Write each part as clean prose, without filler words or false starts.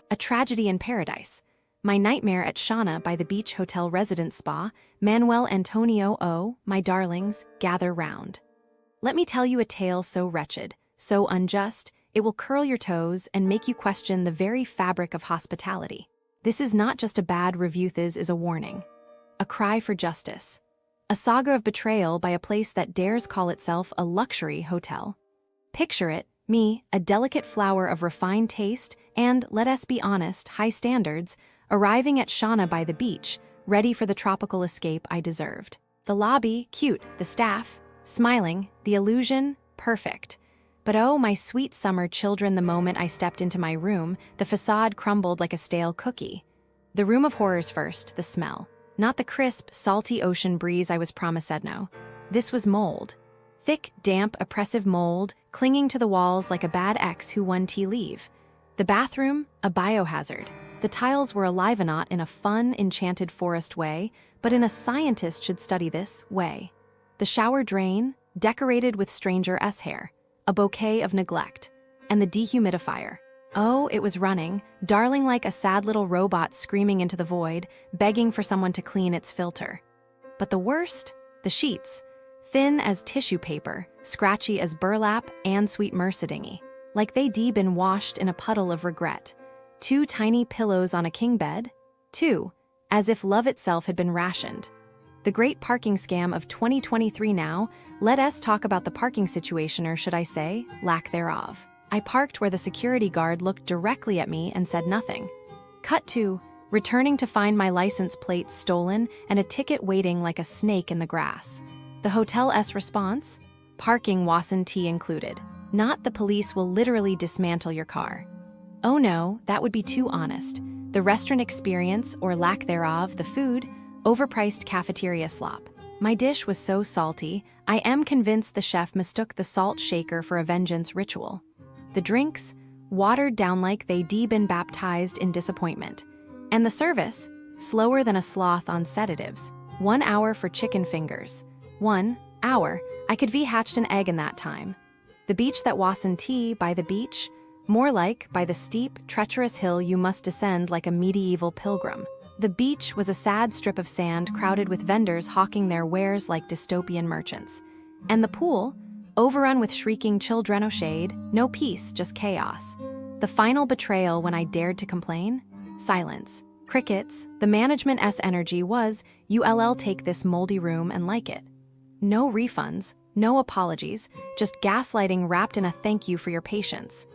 A tragedy in paradise. My nightmare at Shana by the Beach Hotel Residence Spa. Manuel Antonio. Oh, my darlings, gather round. Let me tell you a tale so wretched, so unjust, it will curl your toes and make you question the very fabric of hospitality. This is not just a bad review, this is a warning. A cry for justice. A saga of betrayal by a place that dares call itself a luxury hotel. Picture it, me, a delicate flower of refined taste and, let us be honest, high standards, arriving at Shana by the beach, ready for the tropical escape I deserved. The lobby, cute, the staff, smiling, the illusion, perfect. But oh, my sweet summer children, the moment I stepped into my room, the facade crumbled like a stale cookie. The room of horrors first, the smell. Not the crisp, salty ocean breeze I was promised, no. This was mold. Thick, damp, oppressive mold, clinging to the walls like a bad ex who won tea leave. The bathroom, a biohazard. The tiles were alive and not in a fun, enchanted forest way, but in a scientist should study this way. The shower drain, decorated with stranger-s hair, a bouquet of neglect, and the dehumidifier. Oh, it was running, darling like a sad little robot screaming into the void, begging for someone to clean its filter. But the worst? The sheets. Thin as tissue paper, scratchy as burlap and sweet mercedingy. Like they'd been washed in a puddle of regret. 2 tiny pillows on a king bed? 2, as if love itself had been rationed. The great parking scam of 2023 now, let us talk about the parking situation, or should I say, lack thereof. I parked where the security guard looked directly at me and said nothing. Cut to, returning to find my license plate stolen and a ticket waiting like a snake in the grass. The hotel's response? Parking wasn't included. Not the police will literally dismantle your car. Oh no, that would be too honest. The restaurant experience, or lack thereof, the food, overpriced cafeteria slop. My dish was so salty, I am convinced the chef mistook the salt shaker for a vengeance ritual. The drinks, watered down like they'd been baptized in disappointment. And the service, slower than a sloth on sedatives. 1 hour for chicken fingers. 1 hour, I could hatched an egg in that time. The beach that wasn't by the beach, more like by the steep, treacherous hill you must descend like a medieval pilgrim. The beach was a sad strip of sand crowded with vendors hawking their wares like dystopian merchants. And the pool, overrun with shrieking children, shade, no peace, just chaos. The final betrayal when I dared to complain? Silence. Crickets. The management's energy was, "You'll take this moldy room and like it." No refunds, no apologies, just gaslighting wrapped in a thank you for your patience.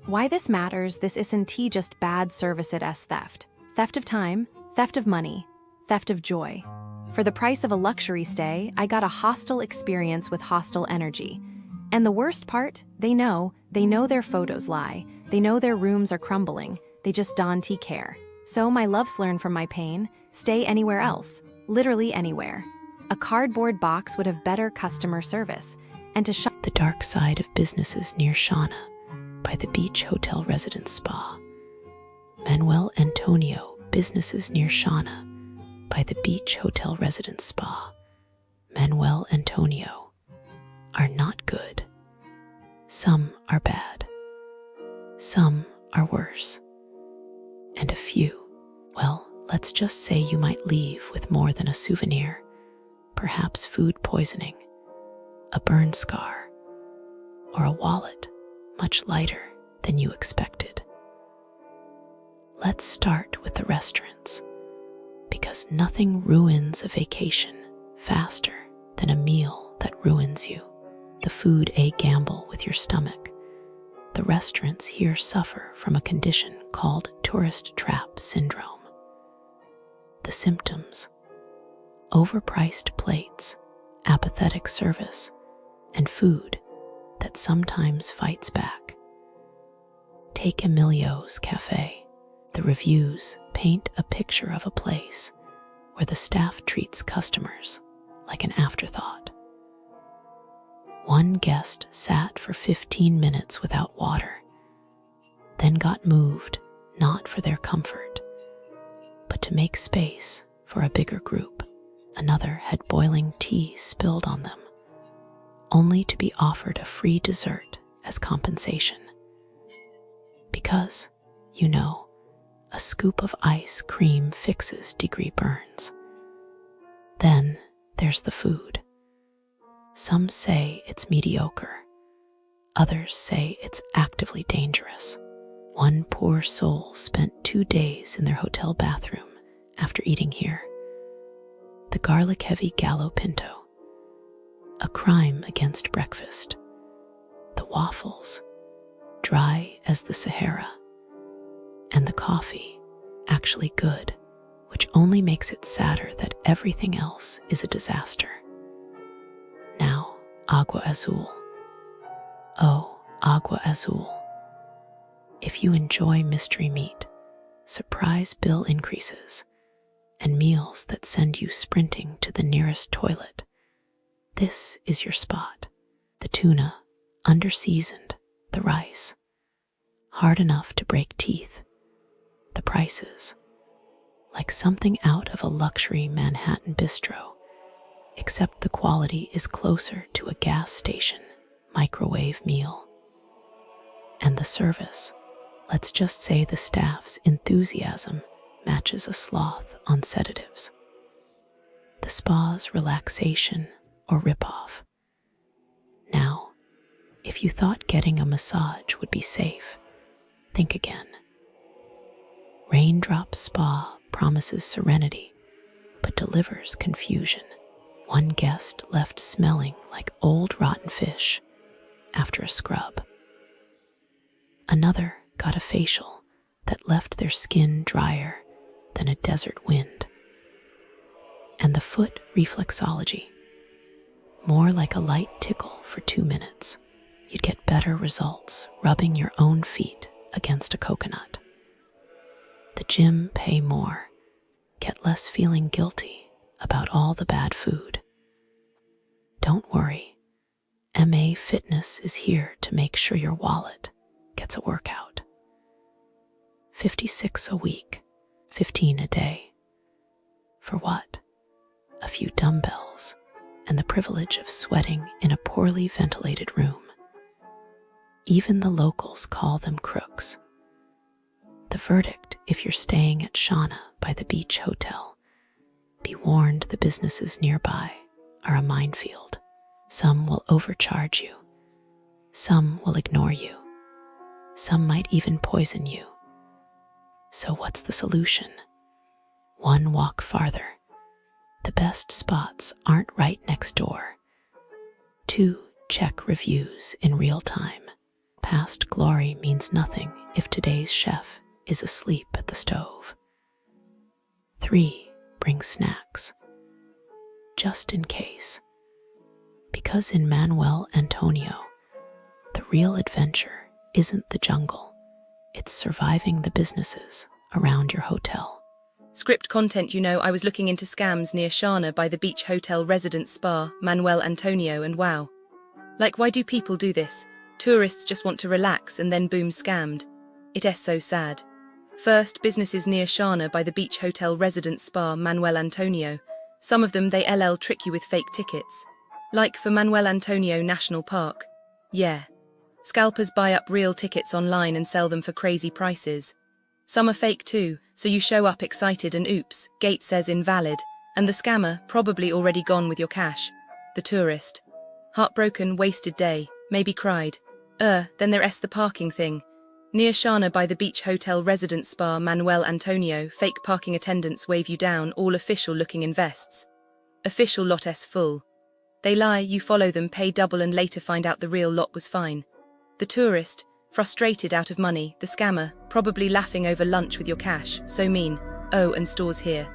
Why this matters, this isn't just bad service, it's theft. Theft of time, theft of money, theft of joy. For the price of a luxury stay, I got a hostile experience with hostile energy. And the worst part, they know their photos lie, they know their rooms are crumbling, they just don't care. So my loves learn from my pain, stay anywhere else, literally anywhere. A cardboard box would have better customer service, and to shop the dark side of businesses near Shana by the Beach Hotel Residence Spa. Manuel Antonio, businesses near Shana by the Beach Hotel Residence Spa. Manuel Antonio are not good. Some are bad. Some are worse. And a few, well, let's just say you might leave with more than a souvenir, perhaps food poisoning, a burn scar, or a wallet much lighter than you expected. Let's start with the restaurants, because nothing ruins a vacation faster than a meal that ruins you. The food a gamble with your stomach. The restaurants here suffer from a condition called tourist trap syndrome. The symptoms: overpriced plates, apathetic service, and food that sometimes fights back. Take Emilio's Café. The reviews paint a picture of a place where the staff treats customers like an afterthought. One guest sat for 15 minutes without water, then got moved not for their comfort, but to make space for a bigger group. Another had boiling tea spilled on them, only to be offered a free dessert as compensation. Because, you know, a scoop of ice cream fixes degree burns. Then there's the food. Some say it's mediocre. Others say it's actively dangerous. One poor soul spent 2 days in their hotel bathroom after eating here. The garlic-heavy gallo pinto, a crime against breakfast. The waffles, dry as the Sahara. And the coffee, actually good, which only makes it sadder that everything else is a disaster. Now, agua azul. Oh, agua azul. If you enjoy mystery meat, surprise bill increases, and meals that send you sprinting to the nearest toilet, this is your spot. The tuna, under-seasoned, the rice, hard enough to break teeth. The prices, like something out of a luxury Manhattan bistro, except the quality is closer to a gas station microwave meal. And the service, let's just say the staff's enthusiasm matches a sloth on sedatives. The spa's relaxation or ripoff. Now, if you thought getting a massage would be safe, think again. Raindrop Spa promises serenity, but delivers confusion. One guest left smelling like old rotten fish after a scrub. Another got a facial that left their skin drier than a desert wind. And the foot reflexology, more like a light tickle for 2 minutes. You'd get better results rubbing your own feet against a coconut. The gym, pay more, get less feeling guilty about all the bad food. Don't worry, MA Fitness is here to make sure your wallet gets a workout. 56 a week, 15 a day. For what? A few dumbbells and the privilege of sweating in a poorly ventilated room. Even the locals call them crooks. The verdict, if you're staying at Shauna by the Beach Hotel, be warned the businesses nearby are a minefield. Some will overcharge you. Some will ignore you. Some might even poison you. So what's the solution? One walk farther. The best spots aren't right next door. 2, check reviews in real time. Past glory means nothing if today's chef is asleep at the stove. 3, bring snacks. Just in case. Because in Manuel Antonio, the real adventure isn't the jungle. It's surviving the businesses around your hotel. Script content, I was looking into scams near Shauna by the Beach Hotel Residence Spa, Manuel Antonio, and wow. Like, why do people do this? Tourists just want to relax and then boom, scammed. It is so sad. First, businesses near Shauna by the Beach Hotel Residence Spa, Manuel Antonio. Some of them they trick you with fake tickets. Like for Manuel Antonio National Park. Yeah. Scalpers buy up real tickets online and sell them for crazy prices. Some are fake too, so you show up excited and oops, gate says invalid, and the scammer probably already gone with your cash. The tourist. Heartbroken, wasted day, maybe cried. Then there's the parking thing. Near Shauna by the Beach Hotel Residence Spa, Manuel Antonio, fake parking attendants wave you down, all official looking in vests. Official lot S full. They lie, you follow them, pay double and later find out the real lot was fine. The tourist, frustrated out of money, the scammer, probably laughing over lunch with your cash, so mean, and stores here.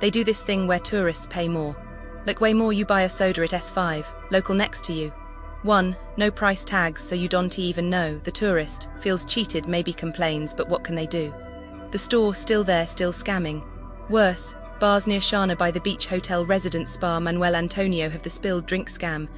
They do this thing where tourists pay more. Like way more, you buy a soda at S5, local next to you. 1, no price tags so you don't even know. The tourist feels cheated, maybe complains, but what can they do? The store still there, still scamming. Worse, bars near Shauna by the Beach Hotel Residence Spa Manuel Antonio have the spilled drink scam.